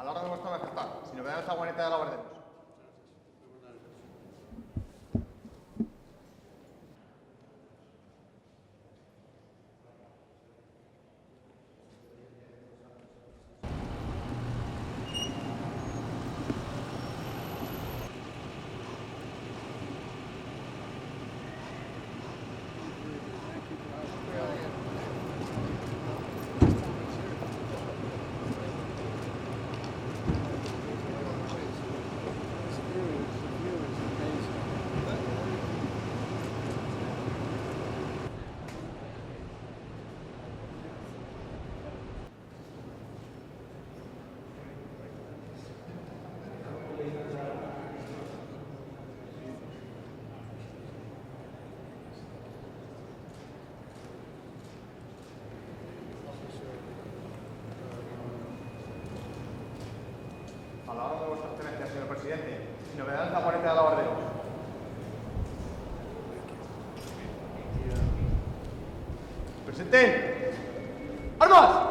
la orden de vuestra majestad. Si nos dan esta guaneta de la guardemos. A la orden de vuestra excelencia, señor presidente. Si nos dan esta guaneta de la guardemos. Presente. ¡Armas!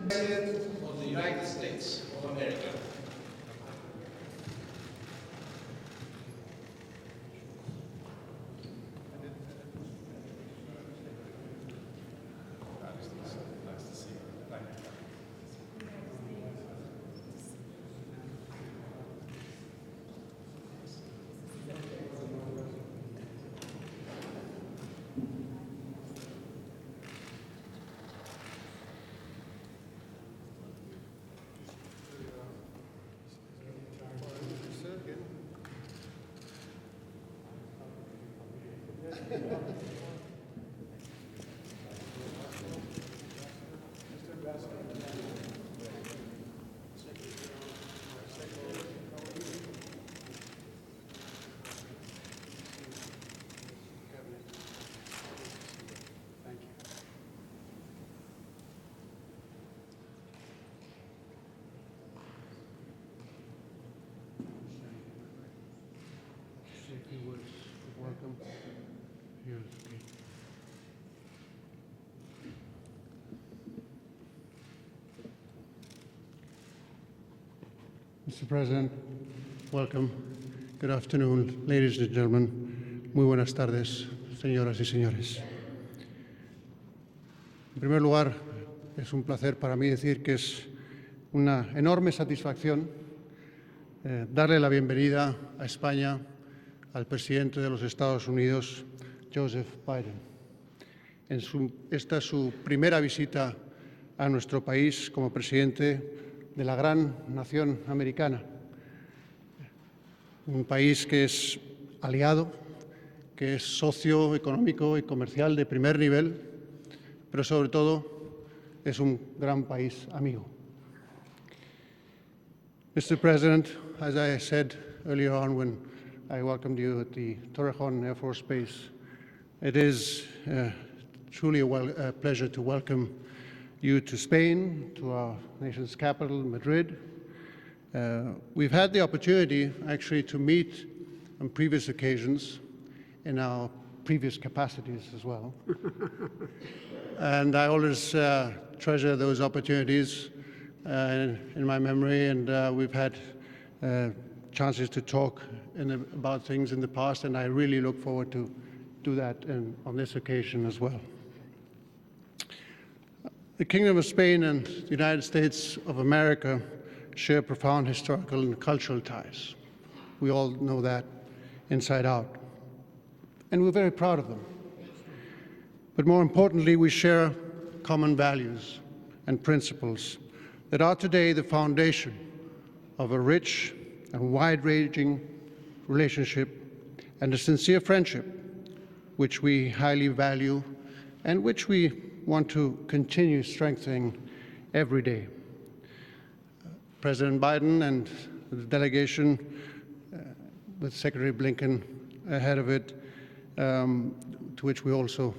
President of the United States of America. Welcome. Yes, okay. Mr. President, welcome. Good afternoon, ladies and gentlemen. Muy buenas tardes, señoras y señores. En primer lugar, es un placer para mí decir que es una enorme satisfacción darle la bienvenida a España al presidente de los Estados Unidos, Joseph Biden. Esta es su primera visita a nuestro país como presidente de la gran nación americana, un país que es aliado, que es socio económico y comercial de primer nivel, pero sobre todo es un gran país amigo. Mr. President, as I said earlier on when I welcomed you at the Torrejon Air Force Base, it is truly a pleasure to welcome you to Spain, to our nation's capital, Madrid. We've had the opportunity actually to meet on previous occasions in our previous capacities as well. And I always treasure those opportunities in my memory, and we've had chances to talk about things in the past, and I really look forward to do that on this occasion as well. The Kingdom of Spain and the United States of America share profound historical and cultural ties. We all know that inside out. And we're very proud of them. But more importantly, we share common values and principles that are today the foundation of a rich and wide-ranging relationship and a sincere friendship, which we highly value and which we want to continue strengthening every day. President Biden and the delegation, with Secretary Blinken ahead of it, to which we also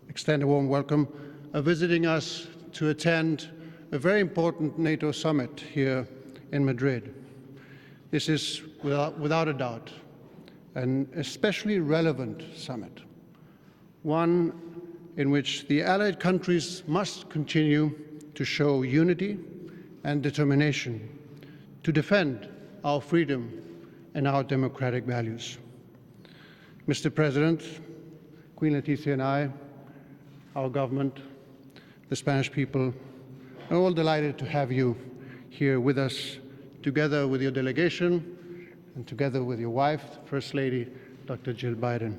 extend a warm welcome, are visiting us to attend a very important NATO summit here in Madrid. This is, without a doubt, an especially relevant summit, one in which the allied countries must continue to show unity and determination to defend our freedom and our democratic values. Mr. President, Queen Letizia and I, our government, the Spanish people, are all delighted to have you here with us, together with your delegation and together with your wife, First Lady, Dr. Jill Biden.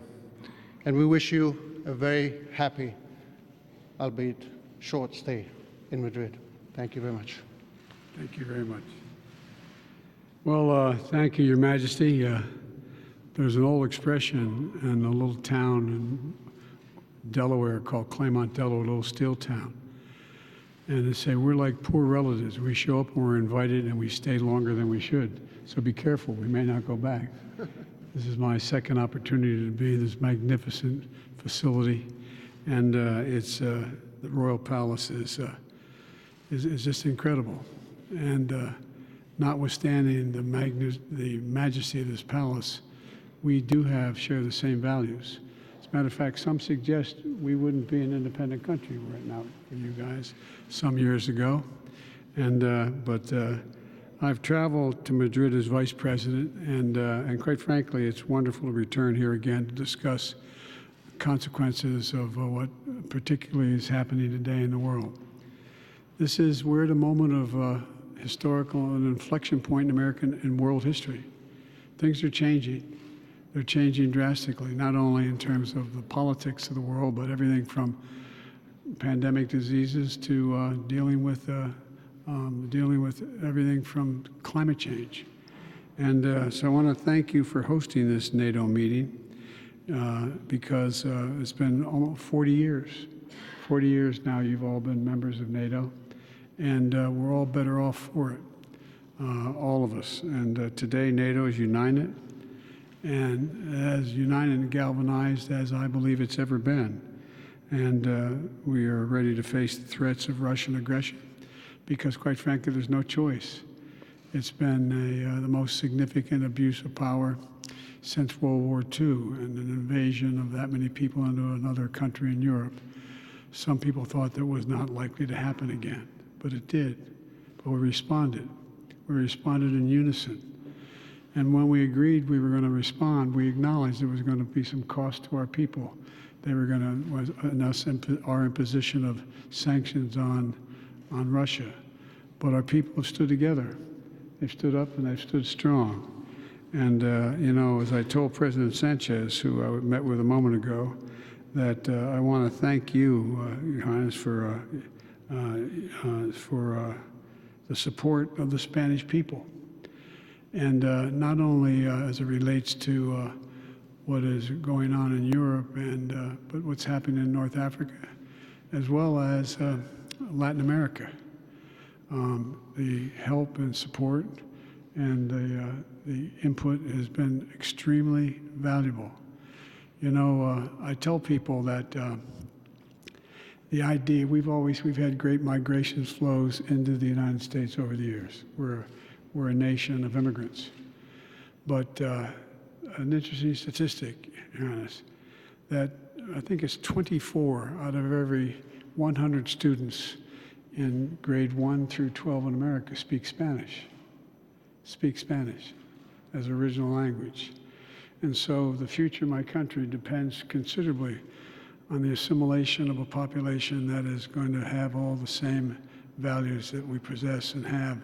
And we wish you a very happy, albeit short stay in Madrid. Thank you very much. Thank you very much. Well, thank you, Your Majesty. There's an old expression in a little town in Delaware called Claymont, Delaware, a little steel town. And they say, we're like poor relatives. We show up when we're invited and we stay longer than we should. So be careful, we may not go back. This is my second opportunity to be in this magnificent facility. And the Royal Palace is just incredible. And notwithstanding the majesty of this palace, we do share the same values. As a matter of fact, some suggest we wouldn't be an independent country right now for you guys some years ago. But I've traveled to Madrid as vice president, and quite frankly, it's wonderful to return here again to discuss consequences of what particularly is happening today in the world. We're at a moment of historical and inflection point in American and world history. Things are changing. They're changing drastically, not only in terms of the politics of the world, but everything from pandemic diseases to dealing with everything from climate change. And so I want to thank you for hosting this NATO meeting because it's been almost 40 years. 40 years now you've all been members of NATO, and we're all better off for it, all of us. And today NATO is united, and as united and galvanized as I believe it's ever been. And we are ready to face the threats of Russian aggression because, quite frankly, there's no choice. It's been the most significant abuse of power since World War II and an invasion of that many people into another country in Europe. Some people thought that was not likely to happen again, but it did. But we responded. We responded in unison. And when we agreed we were going to respond, we acknowledged there was going to be some cost to our people. They were our imposition of sanctions on Russia. But our people have stood together. They've stood up and they've stood strong. And, as I told President Sanchez, who I met with a moment ago, that I want to thank you, Your Highness, for the support of the Spanish people. And not only as it relates to what is going on in Europe, but what's happening in North Africa, as well as Latin America. The help and support and the input has been extremely valuable. I tell people that the idea, we've had great migration flows into the United States over the years. We're a nation of immigrants. But an interesting statistic, Your Highness, that I think it's 24 out of every 100 students in grade 1 through 12 in America speak Spanish. as original language. And so the future of my country depends considerably on the assimilation of a population that is going to have all the same values that we possess and have.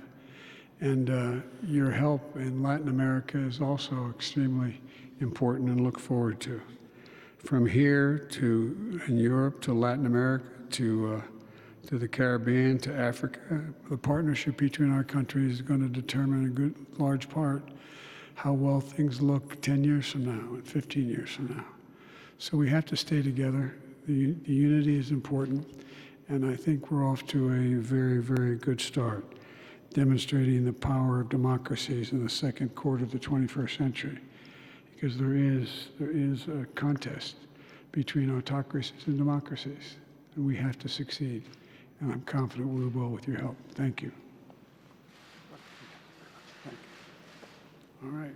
And your help in Latin America is also extremely important and look forward to. From here to in Europe to Latin America to the Caribbean to Africa, the partnership between our countries is going to determine a good large part how well things look 10 years from now and 15 years from now. So we have to stay together. The unity is important, and I think we're off to a very, very good start, demonstrating the power of democracies in the second quarter of the 21st century, because there is a contest between autocracies and democracies, and we have to succeed, and I'm confident we will with your help. Thank you. All right.